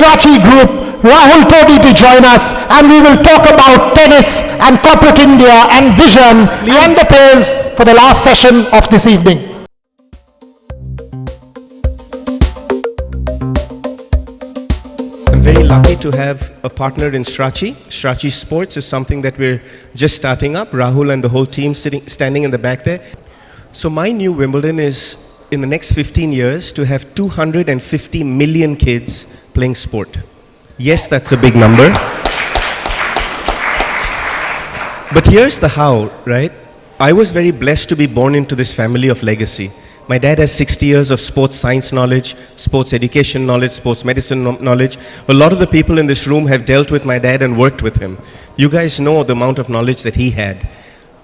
shrachi group, Rahul Todi, to join us, and we will talk about tennis and corporate India and vision and the pairs for the last session of this evening. I'm very lucky to have a partner in Shrachi. Shrachi Sports is something that we're just starting up. Rahul and the whole team standing in the back there. So my new Wimbledon is, in the next 15 years, to have 250 million kids playing sport. Yes, that's a big number. But here's the how, right? I was very blessed to be born into this family of legacy. My dad has 60 years of sports science knowledge, sports education knowledge, sports medicine knowledge. A lot of the people in this room have dealt with my dad and worked with him. You guys know the amount of knowledge that he had.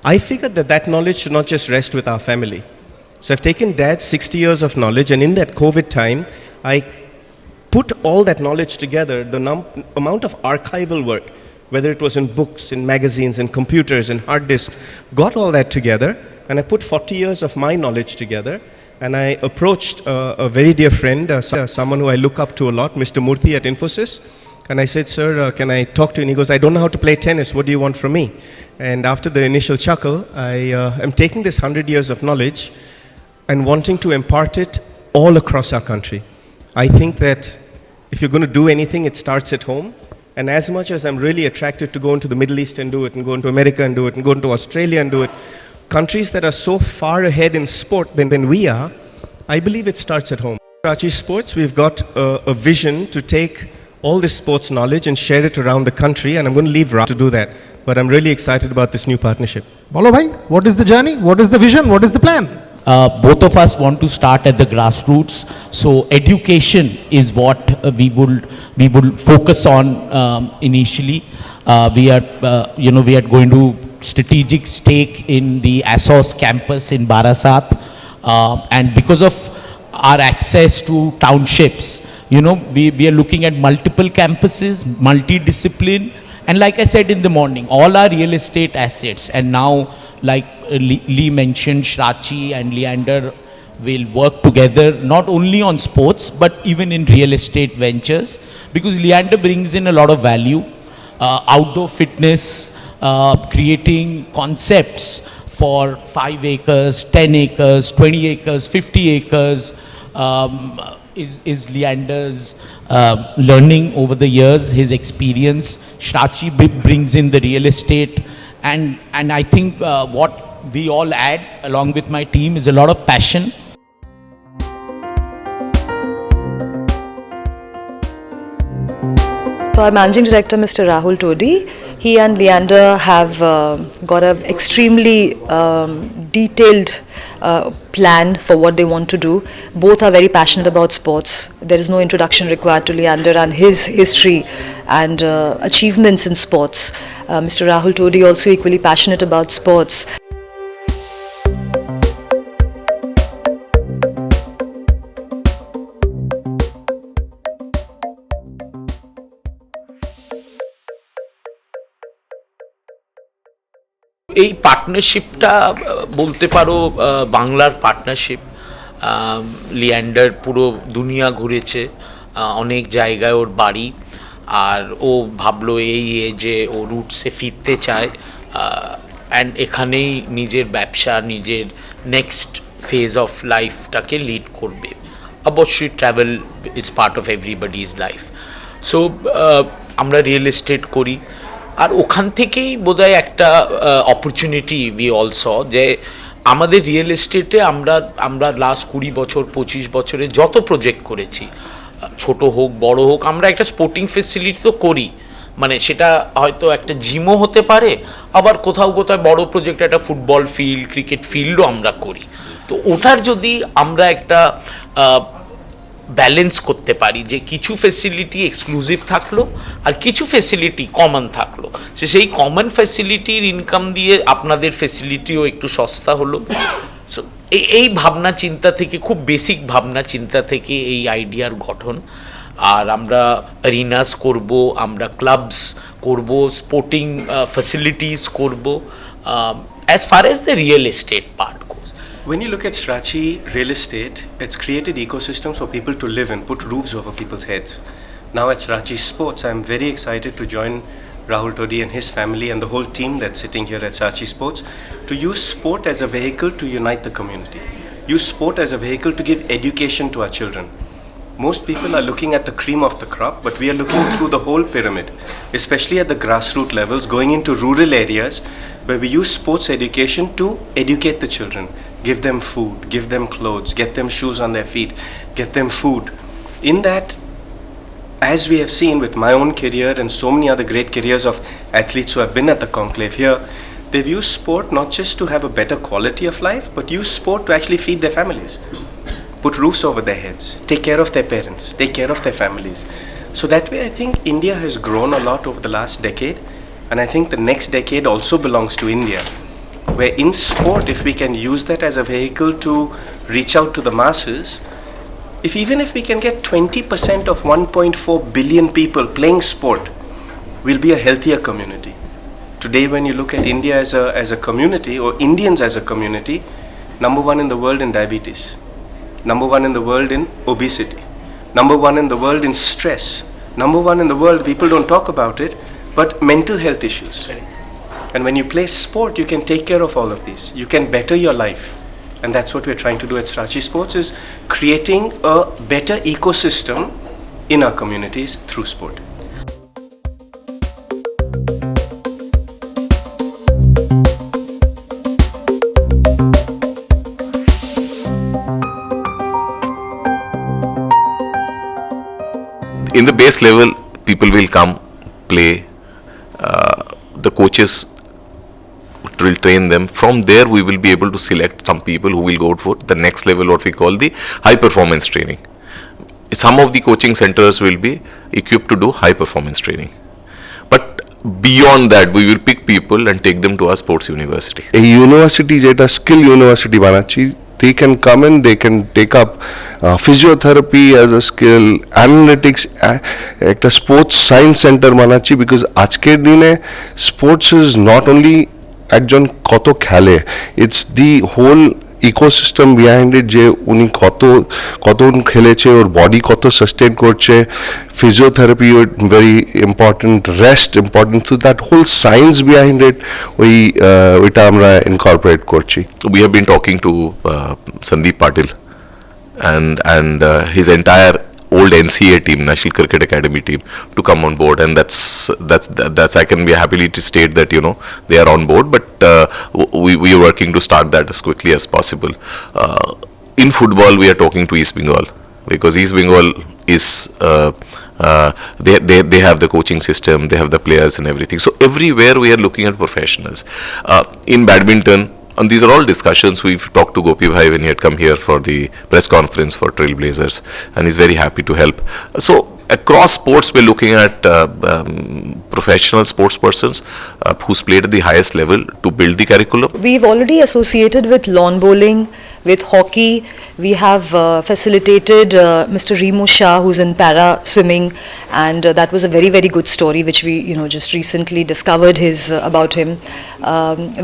I figured that that knowledge should not just rest with our family. So I've taken dad's 60 years of knowledge, and in that COVID time, I put all that knowledge together, the amount of archival work, whether it was in books, in magazines, in computers, in hard disks, got all that together, and I put 40 years of my knowledge together, and I approached a very dear friend, someone who I look up to a lot, Mr. Murthy at Infosys, and I said, sir, can I talk to you? And he goes, I don't know how to play tennis, what do you want from me? And after the initial chuckle, I am taking this 100 years of knowledge and wanting to impart it all across our country. I think that if you're going to do anything, it starts at home. And as much as I'm really attracted to go into the Middle East and do it, and go into America and do it, and go into Australia and do it, countries that are so far ahead in sport than we are, I believe it starts at home. Shrachi Sports, we've got a vision to take all this sports knowledge and share it around the country, and I'm going to leave Ra to do that. But I'm really excited about this new partnership. Bolo bhai, what is the journey? What is the vision? What is the plan? Both of us want to start at the grassroots, so education is what we would focus on initially. We are going to strategic stake in the ASOS campus in Barasat, and because of our access to townships, we are looking at multiple campuses, multi-discipline, and like I said in the morning, all our real estate assets, and now like Lee mentioned, Shrachi and Leander will work together not only on sports but even in real estate ventures, because Leander brings in a lot of value, outdoor fitness, creating concepts for 5 acres, 10 acres, 20 acres, 50 acres, is Leander's learning over the years, his experience. Shrachi brings in the real estate, and I think what we all add along with my team is a lot of passion. So our Managing Director, Mr. Rahul Todi, he and Leander have got an extremely detailed plan for what they want to do. Both are very passionate about sports. There is no introduction required to Leander and his history and achievements in sports. Mr. Rahul Todi also equally passionate about sports. এই পার্টনারশিপটা বলতে পারো বাংলার partnership. Leander পুরো দুনিয়া ঘুরেছে, অনেক জায়গায় ওর বাড়ি, আর ও ভাবলো এই যে ও রুটসে ফিরতে চায়, অ্যান্ড এখানেই নিজের ব্যবসা, নিজের নেক্সট ফেজ অফ লাইফটাকে লিড করবে। অবশ্যই travel is part of everybody's life. So আমরা রিয়েল এস্টেট করি, আর ওখান থেকেই বোধহয় একটা অপরচুনিটি উই অল স, যে আমাদের রিয়েল এস্টেটে আমরা লাস্ট 20 বছর 25 বছরে যত প্রজেক্ট করেছি, ছোট হোক বড় হোক, আমরা একটা স্পোর্টিং ফেসিলিটি তো করি, মানে সেটা হয়তো একটা জিমও হতে পারে, আবার কোথাও কোথাও বড় প্রজেক্ট একটা ফুটবল ফিল্ড, ক্রিকেট ফিল্ডও আমরা করি। তো ওটার যদি আমরা একটা ব্যালেন্স করতে পারি, যে কিছু ফেসিলিটি এক্সক্লুসিভ থাকলো আর কিছু ফেসিলিটি কমন থাকলো, সেই কমন ফেসিলিটির ইনকাম দিয়ে আপনাদের ফেসিলিটিও একটু সস্তা হলো। সো এই ভাবনা চিন্তা থেকে, খুব বেসিক ভাবনা চিন্তা থেকে এই আইডিয়ার গঠন। আর আমরা অ্যারিনাস করব, আমরা ক্লাবস করব, স্পোর্টিং ফ্যাসিলিটিস করব, as far as the real estate part goes. When you look at Shrachi real estate, it's created ecosystems for people to live in, put roofs over people's heads. Now at Shrachi Sports, I'm very excited to join Rahul Todi and his family and the whole team that's sitting here at Shrachi Sports to use sport as a vehicle to unite the community. Use sport as a vehicle to give education to our children. Most people are looking at the cream of the crop, but we are looking through the whole pyramid, especially at the grassroots levels, going into rural areas where we use sports education to educate the children, give them food, give them clothes, get them shoes on their feet, get them food. In that, as we have seen with my own career and so many other great careers of athletes who have been at the conclave here, they've used sport not just to have a better quality of life, but use sport to actually feed their families, put roofs over their heads, take care of their parents, take care of their families. So that way I think India has grown a lot over the last decade, and I think the next decade also belongs to India, where in sport, if we can use that as a vehicle to reach out to the masses, even if we can get 20% of 1.4 billion people playing sport, we'll be a healthier community. Today, when you look at India as a community, or Indians as a community, number one in the world in diabetes, number one in the world in obesity, number one in the world in stress, number one in the world, people don't talk about it, but mental health issues. And when you play sport, you can take care of all of these. You can better your life. And that's what we're trying to do at Shrachi Sports, is creating a better ecosystem in our communities through sport. In the base level, people will come, play, the coaches will train them. From there, we will be able to select some people who will go for the next level, what we call the high performance training. Some of the coaching centers will be equipped to do high performance training. But beyond that, we will pick people and take them to our sports university. A university যেটা skill university বানাচ্ছি, they can come in, they can take up physiotherapy as a skill, analytics, একটা sports science center বানাচ্ছি, because আজকের দিনে sports is not only একজন কত খেলে, it's the whole ecosystem behind it, যে উনি কত খেলেছে, ওর বডি কত সাস্টেন করছে, physiotherapy very important, rest important, so that whole science behind it ওইটা আমরা incorporate করছি. We have been talking to Sandeep Patil and his entire old NCA team, National Cricket Academy team, to come on board, and that's I can be happily to state that they are on board, but we are working to start that as quickly as possible. In football, we are talking to East Bengal, because East Bengal is they have the coaching system, they have the players and everything. So everywhere we are looking at professionals. In badminton, and these are all discussions. We've talked to Gopi Bhai when he had come here for the press conference for Trailblazers, and he's very happy to help. So across sports, we're looking at professional sports persons who's played at the highest level to build the curriculum. We've already associated with lawn bowling, with hockey. We have facilitated Mr. Remo Shah, who's in para swimming, and that was a very, very good story which we just recently discovered about him.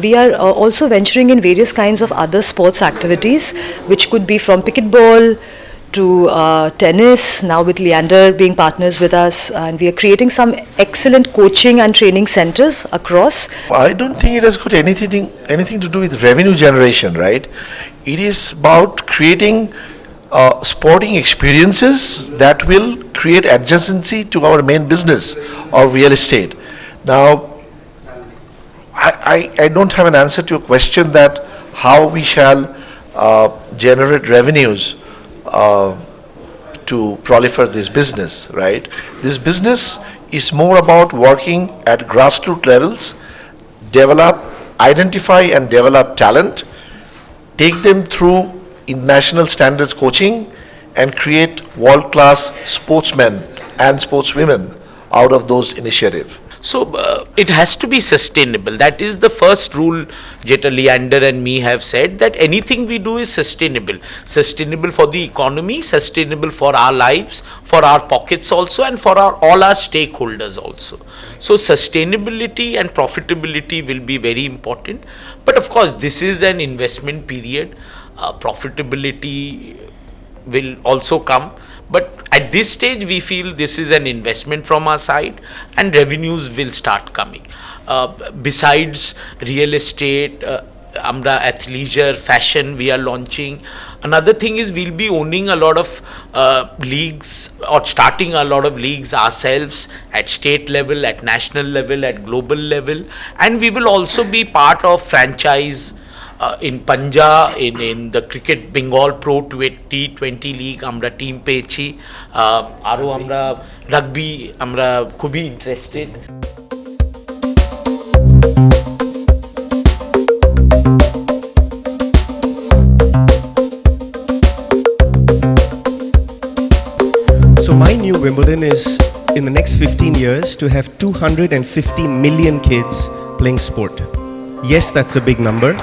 We are also venturing in various kinds of other sports activities, which could be from pickleball to tennis, now with Leander being partners with us, and we are creating some excellent coaching and training centers across. I don't think it has got anything to do with revenue generation, right? It is about creating sporting experiences that will create adjacency to our main business or real estate. Now, I don't have an answer to your question that how we shall generate revenues to proliferate this business, right? This business is more about working at grassroots levels, identify and develop talent, take them through international standards coaching, and create world-class sportsmen and sportswomen out of those initiatives. So it has to be sustainable. That is the first rule Jeta Leander and me have said, that anything we do is sustainable. Sustainable for the economy, sustainable for our lives, for our pockets also, and for all our stakeholders also. So sustainability and profitability will be very important. But of course, this is an investment period. Profitability will also come. But at this stage, we feel this is an investment from our side, and revenues will start coming. Besides real estate, Amra athleisure, fashion, we are launching. Another thing is we'll be owning a lot of leagues, or starting a lot of leagues ourselves at state level, at national level, at global level, and we will also be part of franchise in Panja, in the cricket Bengal Pro T20 League, Amra team pechi, Aro Amra rugby, Amra Kubi interested. So my new Wimbledon is, in the next 15 years, to have 250 million kids playing sport. Yes, that's a big number,